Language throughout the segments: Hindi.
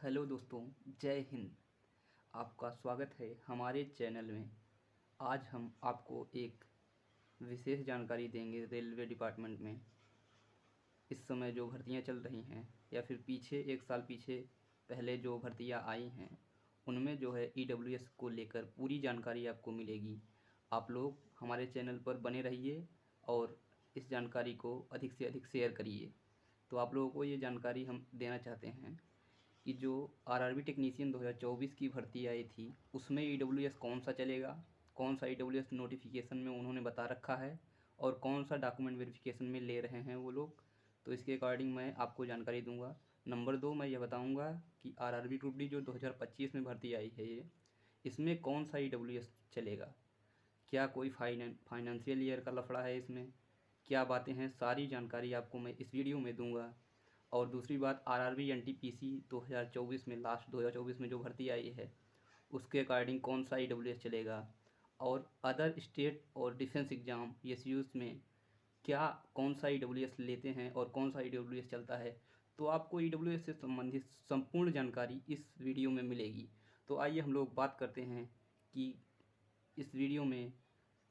हेलो दोस्तों, जय हिंद। आपका स्वागत है हमारे चैनल में। आज हम आपको एक विशेष जानकारी देंगे रेलवे डिपार्टमेंट में इस समय जो भर्तियां चल रही हैं या फिर पीछे एक साल पीछे पहले जो भर्तियां आई हैं उनमें जो है ईडब्ल्यूएस को लेकर पूरी जानकारी आपको मिलेगी। आप लोग हमारे चैनल पर बने रहिए और इस जानकारी को अधिक से अधिक शेयर करिए। तो आप लोगों को ये जानकारी हम देना चाहते हैं कि जो आरआरबी टेक्नीशियन 2024 की भर्ती आई थी उसमें ईडब्ल्यूएस कौन सा चलेगा, कौन सा ईडब्ल्यूएस नोटिफिकेशन में उन्होंने बता रखा है और कौन सा डॉक्यूमेंट वेरिफिकेशन में ले रहे हैं वो लोग। तो इसके अकॉर्डिंग मैं आपको जानकारी दूंगा। नंबर 2, मैं ये बताऊंगा कि आरआरबी ग्रुप डी जो 2025 में भर्ती आई है ये इसमें कौन सा ईडब्ल्यूएस चलेगा, क्या कोई फाइनेंशियल ईयर का लफड़ा है इसमें, क्या बातें हैं, सारी जानकारी आपको मैं इस वीडियो में दूंगा। और दूसरी बात, आरआरबी एनटीपीसी 2024 में लास्ट 2024 में जो भर्ती आई है उसके अकॉर्डिंग कौन सा ईडब्ल्यूएस चलेगा और अदर स्टेट और डिफेंस एग्ज़ाम एसयूज़ में क्या कौन सा ईडब्ल्यूएस लेते हैं और कौन सा ईडब्ल्यूएस चलता है। तो आपको ईडब्ल्यूएस से संबंधित संपूर्ण जानकारी इस वीडियो में मिलेगी। तो आइए हम लोग बात करते हैं कि इस वीडियो में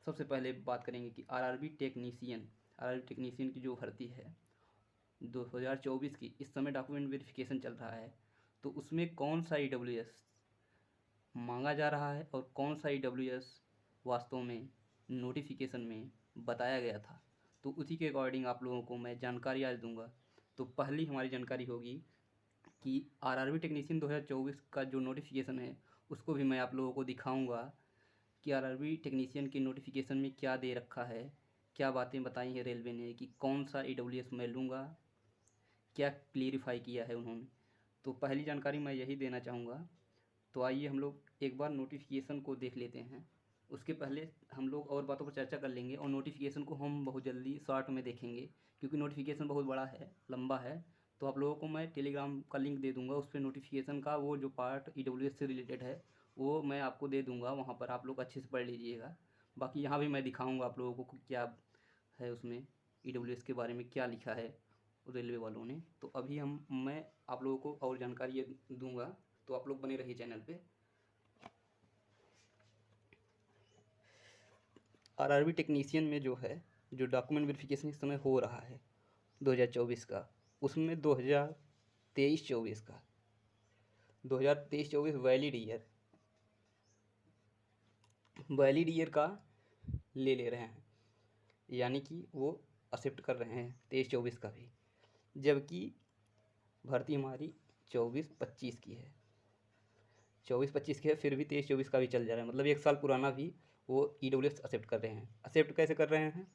सबसे पहले बात करेंगे कि आरआरबी टेक्नीशियन की जो भर्ती है 2024 की, इस समय डॉक्यूमेंट वेरिफिकेशन चल रहा है तो उसमें कौन सा ईडब्ल्यूएस मांगा जा रहा है और कौन सा ईडब्ल्यूएस वास्तव में नोटिफिकेशन में बताया गया था। तो उसी के अकॉर्डिंग आप लोगों को मैं जानकारी आज दूंगा। तो पहली हमारी जानकारी होगी कि आरआरबी टेक्नीशियन 2024 का जो नोटिफिकेशन है उसको भी मैं आप लोगों को दिखाऊंगा कि आरआरबी टेक्नीशियन के नोटिफिकेशन में क्या दे रखा है, क्या बातें बताई हैं रेलवे ने कि कौन सा ईडब्ल्यूएस मैं लूँगा, क्या क्लियरिफाई किया है उन्होंने। तो पहली जानकारी मैं यही देना चाहूँगा। तो आइए हम लोग एक बार नोटिफिकेशन को देख लेते हैं। उसके पहले हम लोग और बातों पर चर्चा कर लेंगे और नोटिफिकेशन को हम बहुत जल्दी शॉर्ट में देखेंगे क्योंकि नोटिफिकेशन बहुत बड़ा है, लंबा है। तो आप लोगों को मैं टेलीग्राम का लिंक दे दूंगा, उस पर नोटिफिकेशन का वो जो पार्ट ईडब्ल्यूएस से रिलेटेड है वो मैं आपको दे दूंगा, वहाँ पर आप लोग अच्छे से पढ़ लीजिएगा। बाकी यहाँ भी मैं दिखाऊँगा आप लोगों को क्या है उसमें, ईडब्ल्यूएस के बारे में क्या लिखा है रेलवे वालों ने। तो अभी मैं आप लोगों को और जानकारी ये दूंगा, तो आप लोग बने रहिए चैनल पे। आरआरबी टेक्नीशियन में जो है जो डॉक्यूमेंट वेरिफिकेशन इस समय हो रहा है 2024 का, उसमें 2023-24 का 2023-24 वैलिड ईयर का ले रहे हैं, यानी कि वो एक्सेप्ट कर रहे हैं 23-24 का भी, जबकि भर्ती हमारी 24-25 की है। 24-25 की है फिर भी 23-24 का भी चल जा रहा है, मतलब एक साल पुराना भी वो ईडब्ल्यूएस एक्सेप्ट कर रहे हैं। एक्सेप्ट कैसे कर रहे हैं?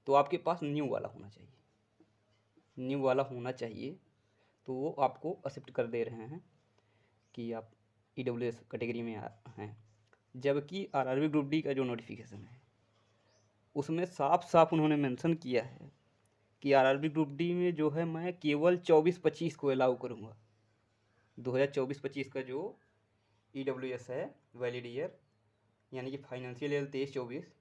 तो आपके पास न्यू वाला होना चाहिए, न्यू वाला होना चाहिए तो वो आपको एक्सेप्ट कर दे रहे हैं कि आप ईडब्ल्यूएस कैटेगरी में हैं। जबकि आरआरबी ग्रुप डी का जो नोटिफिकेशन है उसमें साफ साफ उन्होंने मेंशन किया है कि आरआरबी ग्रुप डी में जो है मैं केवल 24-25 को अलाउ करूँगा। 2024-25 का जो ईडब्ल्यूएस है वैलिड ईयर, यानी कि फाइनेंशियल ईयर 23-24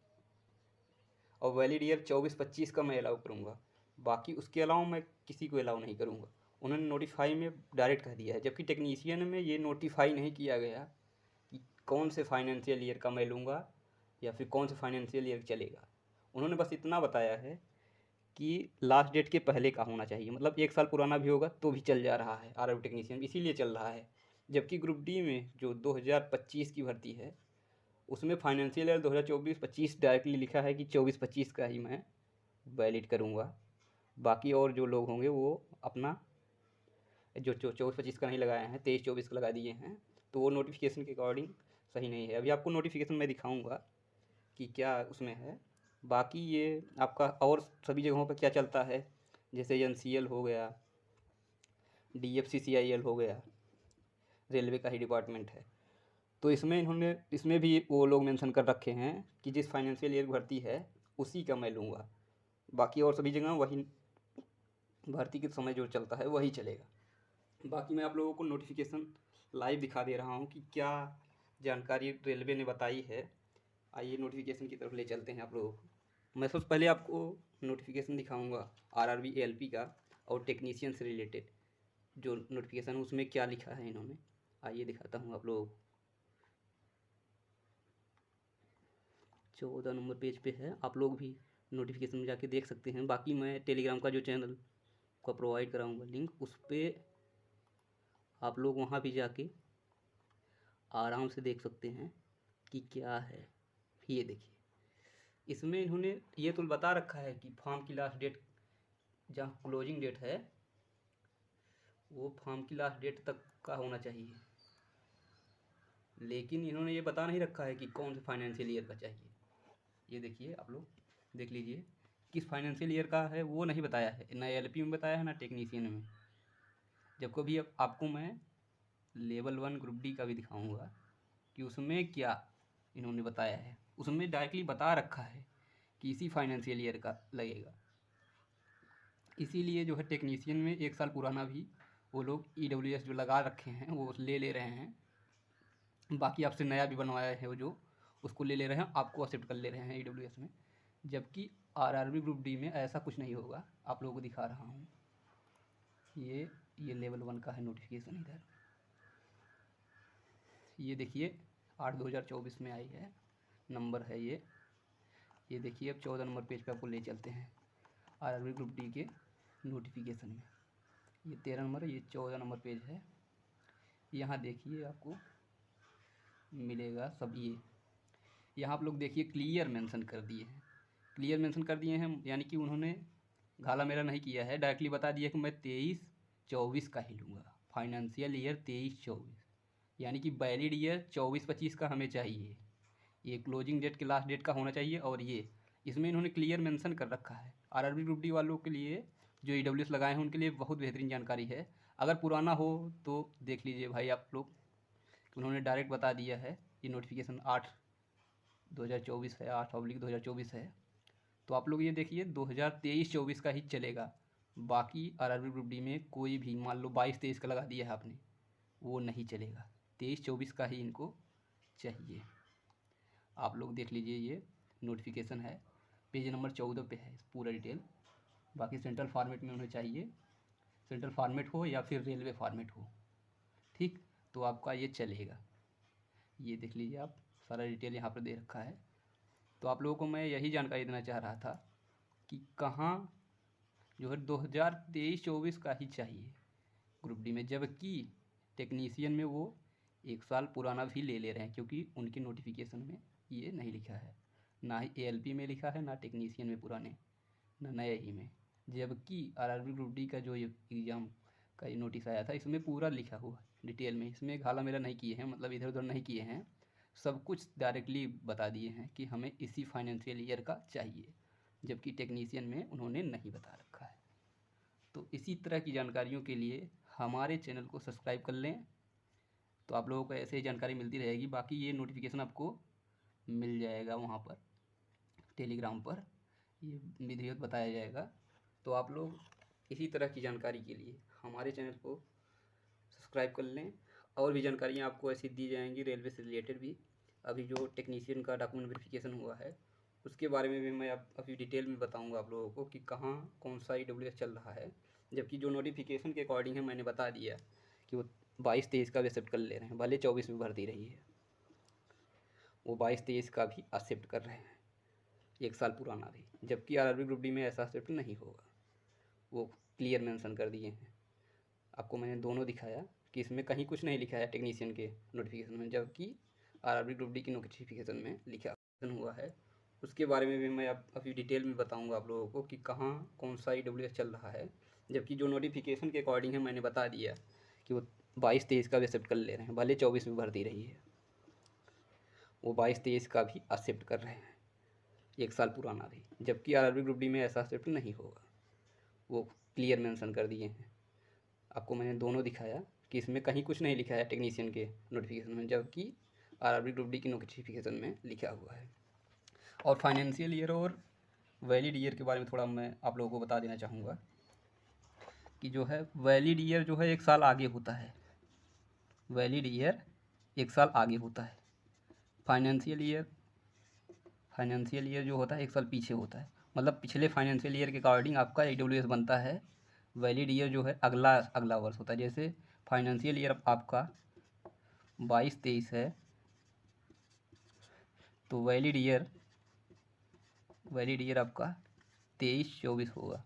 और वैलिड ईयर 24-25 का मैं अलाउ करूँगा, बाकी उसके अलावा मैं किसी को अलाउ नहीं करूँगा। उन्होंने नोटिफाई में डायरेक्ट कह दिया है, जबकि टेक्नीशियन में ये नोटिफाई नहीं किया गया कि कौन से फाइनेंशियल ईयर का मैं लूँगा या फिर कौन से फाइनेंशियल ईयर चलेगा। उन्होंने बस इतना बताया है कि लास्ट डेट के पहले का होना चाहिए, मतलब एक साल पुराना भी होगा तो भी चल जा रहा है आरआरबी टेक्नीशियन, इसीलिए चल रहा है। जबकि ग्रुप डी में जो 2025 की भर्ती है उसमें फाइनेंशियल ईयर 2024-25 डायरेक्टली लिखा है कि 24-25 का ही मैं वैलिड करूँगा। बाकी और जो लोग होंगे वो अपना जो 24-25 का नहीं लगाए हैं 23-24 का लगा दिए हैं, तो वो नोटिफिकेशन के अकॉर्डिंग सही नहीं है। अभी आपको नोटिफिकेशन मैं दिखाऊंगा कि क्या उसमें है। बाकी ये आपका और सभी जगहों पर क्या चलता है, जैसे एनसीएल हो गया, डीएफसीसीआईएल हो गया, रेलवे का ही डिपार्टमेंट है, तो इसमें भी वो लोग मेंशन कर रखे हैं कि जिस फाइनेंशियल ईयर भर्ती है उसी का मैं लूँगा। बाकी और सभी जगह वही भर्ती के समय जो चलता है वही चलेगा। बाकी मैं आप लोगों को नोटिफिकेशन लाइव दिखा दे रहा हूँ कि क्या जानकारी रेलवे ने बताई है। आइए नोटिफिकेशन की तरफ ले चलते हैं आप लोगों को। मैं सबसे पहले आपको नोटिफिकेशन दिखाऊंगा आरआरबी एएलपी का और टेक्नीशियन से रिलेटेड। जो नोटिफिकेशन उसमें क्या लिखा है इन्होंने, आइए दिखाता हूँ आप लोगों को। 14 नंबर पेज पे है, आप लोग भी नोटिफिकेशन में जाके देख सकते हैं। बाकी मैं टेलीग्राम का जो चैनल को प्रोवाइड कराऊंगा लिंक, उस पर आप लोग वहाँ भी जाके आराम से देख सकते हैं कि क्या है। ये देखिए, इसमें इन्होंने ये तो बता रखा है कि फॉर्म की लास्ट डेट, जहाँ क्लोजिंग डेट है वो फॉर्म की लास्ट डेट तक का होना चाहिए, लेकिन इन्होंने ये बता नहीं रखा है कि कौन से फाइनेंशियल ईयर का चाहिए। ये देखिए, आप लोग देख लीजिए, किस फाइनेंशियल ईयर का है वो नहीं बताया है, ना एलपी में बताया है ना टेक्नीशियन में। जब कभी आपको मैं लेवल 1 ग्रुप डी का भी दिखाऊंगा कि उसमें क्या इन्होंने बताया है। उसमें डायरेक्टली बता रखा है कि इसी फाइनेंशियल ईयर का लगेगा। इसीलिए जो है टेक्नीशियन में 1 साल पुराना भी वो लोग EWS जो लगा रखे हैं वो ले रहे हैं। बाकी आपसे नया भी बनवाया है वो जो, उसको ले रहे हैं, आपको एक्सेप्ट कर ले रहे हैं EWS में। जबकि RRB ग्रुप डी में ऐसा कुछ नहीं होगा। आप लोगों को दिखा रहा हूँ, ये लेवल 1 का है नोटिफिकेशन। इधर ये देखिए 8/2024 में आई है, नंबर है ये देखिए। अब 14 नंबर पेज पे आपको ले चलते हैं RRB ग्रुप डी के नोटिफिकेशन में। ये 13 नंबर है, ये 14 नंबर पेज है। यहाँ देखिए आपको मिलेगा सब। ये यहाँ आप लोग देखिए क्लियर मेंशन कर दिए हैं, क्लियर मेंशन कर दिए हैं, यानी कि उन्होंने घाला मेला नहीं किया है, डायरेक्टली बता दिया कि मैं 23-24 का ही लूँगा, फाइनेंशियल ईयर 23-24, यानी कि वैलिड ईयर 24-25 का हमें चाहिए। ये क्लोजिंग डेट के लास्ट डेट का होना चाहिए। और ये इसमें इन्होंने क्लियर मेंशन कर रखा है। RRB ग्रुप डी वालों के लिए जो EWS लगाए हैं उनके लिए बहुत बेहतरीन जानकारी है। अगर पुराना हो तो देख लीजिए भाई आप लोग, उन्होंने डायरेक्ट बता दिया है। ये नोटिफिकेशन 8/2024 है, 8/2024 है। तो आप लोग ये देखिए 2023-24 का ही चलेगा। बाकी RRB ग्रुप डी में कोई भी मान लो 22-23 का लगा दिया है आपने, वो नहीं चलेगा, 23-24 का ही इनको चाहिए। आप लोग देख लीजिए, ये नोटिफिकेशन है, पेज नंबर 14 पे है पूरा डिटेल। बाकी सेंट्रल फॉर्मेट में उन्हें चाहिए, सेंट्रल फॉर्मेट हो या फिर रेलवे फॉर्मेट हो, ठीक, तो आपका ये चलेगा। ये देख लीजिए आप, सारा डिटेल यहाँ पर दे रखा है। तो आप लोगों को मैं यही जानकारी देना चाह रहा था कि कहाँ जो है 2023-24 का ही चाहिए ग्रुप डी में, जबकि टेक्नीशियन में वो 1 साल पुराना भी ले रहे हैं, क्योंकि उनकी नोटिफिकेशन में ये नहीं लिखा है, ना ही ALP में लिखा है, ना टेक्नीशियन में पुराने, ना नए ही में। जबकि RRB ग्रुप डी का जो ये एग्ज़ाम का ये नोटिस आया था, इसमें पूरा लिखा हुआ है डिटेल में, इसमें घाला मेला नहीं किए हैं, मतलब इधर उधर नहीं किए हैं, सब कुछ डायरेक्टली बता दिए हैं कि हमें इसी फाइनेंशियल ईयर का चाहिए, जबकि टेक्नीशियन में उन्होंने नहीं बता रखा है। तो इसी तरह की जानकारियों के लिए हमारे चैनल को सब्सक्राइब कर लें, तो आप लोगों को ऐसे ही जानकारी मिलती रहेगी। बाकी ये नोटिफिकेशन आपको मिल जाएगा वहाँ पर टेलीग्राम पर, ये विधिवत बताया जाएगा। तो आप लोग इसी तरह की जानकारी के लिए हमारे चैनल को सब्सक्राइब कर लें। और भी जानकारियाँ आपको ऐसी दी जाएंगी रेलवे से रिलेटेड भी। अभी जो टेक्नीशियन का डॉक्यूमेंट वेरिफिकेशन हुआ है उसके बारे में भी मैं अभी डिटेल में बताऊंगा आप लोगों को कि कहाँ कौन सा EWS चल रहा है। जबकि जो नोटिफिकेशन के अकॉर्डिंग है मैंने बता दिया कि वो 22-23 का भी एक्सेप्ट कर ले रहे हैं, भले 24 में भर्ती रही है, वो 22-23 का भी एक्सेप्ट कर रहे हैं, 1 साल पुराना भी। जबकि RRB ग्रुप डी में ऐसा एक्सेप्ट नहीं होगा, वो क्लियर मेंशन कर दिए हैं। आपको मैंने दोनों दिखाया कि इसमें कहीं कुछ नहीं लिखा है टेक्नीशियन के नोटिफिकेशन में, जबकि RRB ग्रुप डी की नोटिफिकेशन में लिखा हुआ है। उसके बारे में भी मैं अभी डिटेल में बताऊंगा आप लोगों को कि कहाँ कौन सा EWS चल रहा है। जबकि जो नोटिफिकेशन के अकॉर्डिंग है मैंने बता दिया कि वो 22-23 का भी एक्सेप्ट कर ले रहे हैं, भले 24 में भर्ती रही है, वो 22-23 का भी एक्सेप्ट कर रहे हैं, 1 साल पुराना भी। जबकि RRB ग्रुप डी में ऐसा एक्सेप्ट नहीं होगा, वो क्लियर मेंशन कर दिए हैं। आपको मैंने दोनों दिखाया कि इसमें कहीं कुछ नहीं लिखा है टेक्नीशियन के नोटिफिकेशन में, जबकि RRB ग्रुप डी की नोटिफिकेशन में लिखा हुआ है। और फाइनेंशियल ईयर और वैलिड ईयर के बारे में थोड़ा मैं आप लोगों को बता देना चाहूँगा कि जो है वैलिड ईयर जो है 1 साल आगे होता है, वैलिड ईयर 1 साल आगे होता है। फाइनेंशियल ईयर जो होता है 1 साल पीछे होता है, मतलब पिछले फाइनेंशियल ईयर के अकॉर्डिंग आपका EWS बनता है वैलिड ईयर जो है अगला अगला वर्ष होता है। जैसे फाइनेंशियल ईयर आपका 22-23 है तो वैलिड ईयर आपका 23-24 होगा।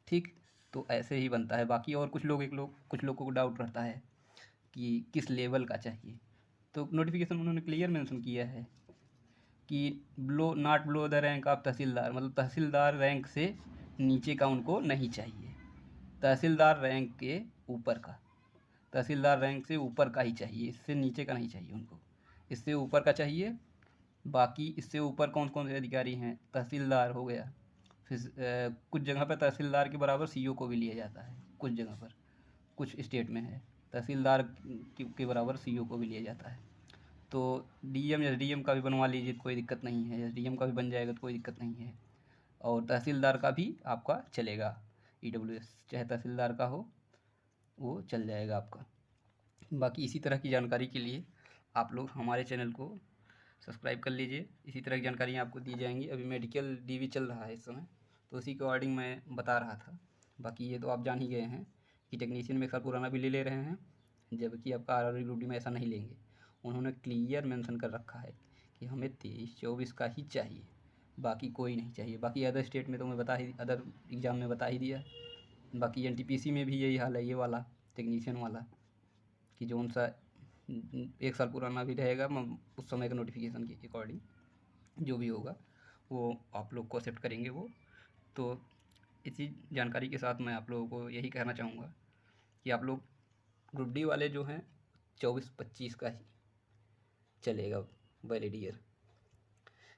ठीक, तो ऐसे ही बनता है। बाकी और कुछ लोगों को डाउट रहता है कि किस लेवल का चाहिए, तो नोटिफिकेशन उन्होंने क्लियर मेंशन किया है कि not below the rank of tehsildar, मतलब तहसीलदार रैंक से नीचे का उनको नहीं चाहिए, तहसीलदार रैंक के ऊपर का, तहसीलदार रैंक से ऊपर का ही चाहिए, इससे नीचे का नहीं चाहिए उनको, इससे ऊपर का चाहिए। बाकी इससे ऊपर कौन कौन से अधिकारी हैं, तहसीलदार हो गया, फिर कुछ जगह पर तहसीलदार के बराबर सीईओ को भी लिया जाता है, कुछ जगह पर, कुछ स्टेट में है तहसीलदार के बराबर सीईओ को भी लिया जाता है। तो डीएम या एसडीएम का भी बनवा लीजिए, कोई दिक्कत नहीं है, एसडीएम का भी बन जाएगा तो कोई दिक्कत नहीं है, और तहसीलदार का भी आपका चलेगा, ईडब्ल्यूएस चाहे तहसीलदार का हो वो चल जाएगा आपका। बाकी इसी तरह की जानकारी के लिए आप लोग हमारे चैनल को सब्सक्राइब कर लीजिए, इसी तरह की जानकारियाँ आपको दी जाएंगी। अभी मेडिकल डीवी चल रहा है इस समय, तो उसी के अकॉर्डिंग मैं बता रहा था। बाकी ये तो आप जान ही गए हैं कि टेक्नीशियन में एक साल पुराना भी ले रहे हैं, जबकि आपका आरआरबी ग्रुप डी में ऐसा नहीं लेंगे। उन्होंने क्लियर मेंशन कर रखा है कि हमें 23-24 का ही चाहिए, बाकी कोई नहीं चाहिए। बाकी अदर स्टेट में तो मैं अदर एग्ज़ाम में बता ही दिया। बाकी एनटीपीसी में भी यही हाल है, ये वाला टेक्नीशियन वाला, कि जो उनसा 1 साल पुराना भी रहेगा, उस समय के नोटिफिकेशन के अकॉर्डिंग जो भी होगा वो आप लोग को एक्सेप्ट करेंगे वो। तो इसी जानकारी के साथ मैं आप लोगों को यही कहना चाहूँगा कि आप लोग ग्रुप डी वाले जो हैं 24-25 का ही चलेगा वैलिड ईयर,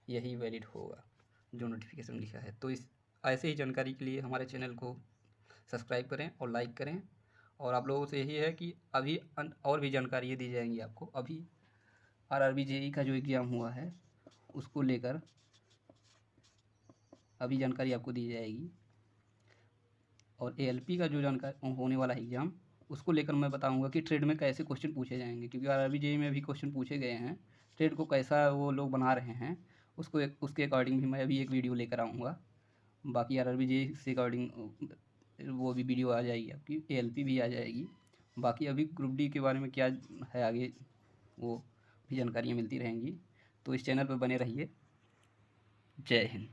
यही वैलिड होगा जो नोटिफिकेशन लिखा है। तो इस ऐसे ही जानकारी के लिए हमारे चैनल को सब्सक्राइब करें और लाइक करें। और आप लोगों से यही है कि अभी और भी जानकारी दी जाएंगी आपको। अभी आरआरबी जेई का जो एग्ज़ाम हुआ है उसको लेकर अभी जानकारी आपको दी जाएगी, और एएलपी का जो जानकारी होने वाला है एग्ज़ाम, उसको लेकर मैं बताऊंगा कि ट्रेड में कैसे क्वेश्चन पूछे जाएंगे, क्योंकि आरआरबी जेई में भी क्वेश्चन पूछे गए हैं, ट्रेड को कैसा वो लोग बना रहे हैं उसके अकॉर्डिंग भी मैं अभी एक वीडियो लेकर आऊँगा। बाकी आरआरबी जेई से अकॉर्डिंग वो भी वीडियो आ जाएगी आपकी, एएलपी भी आ जाएगी। बाकी अभी ग्रुप डी के बारे में क्या है आगे वो भी जानकारियाँ मिलती रहेंगी। तो इस चैनल पर बने रहिए। जय हिंद।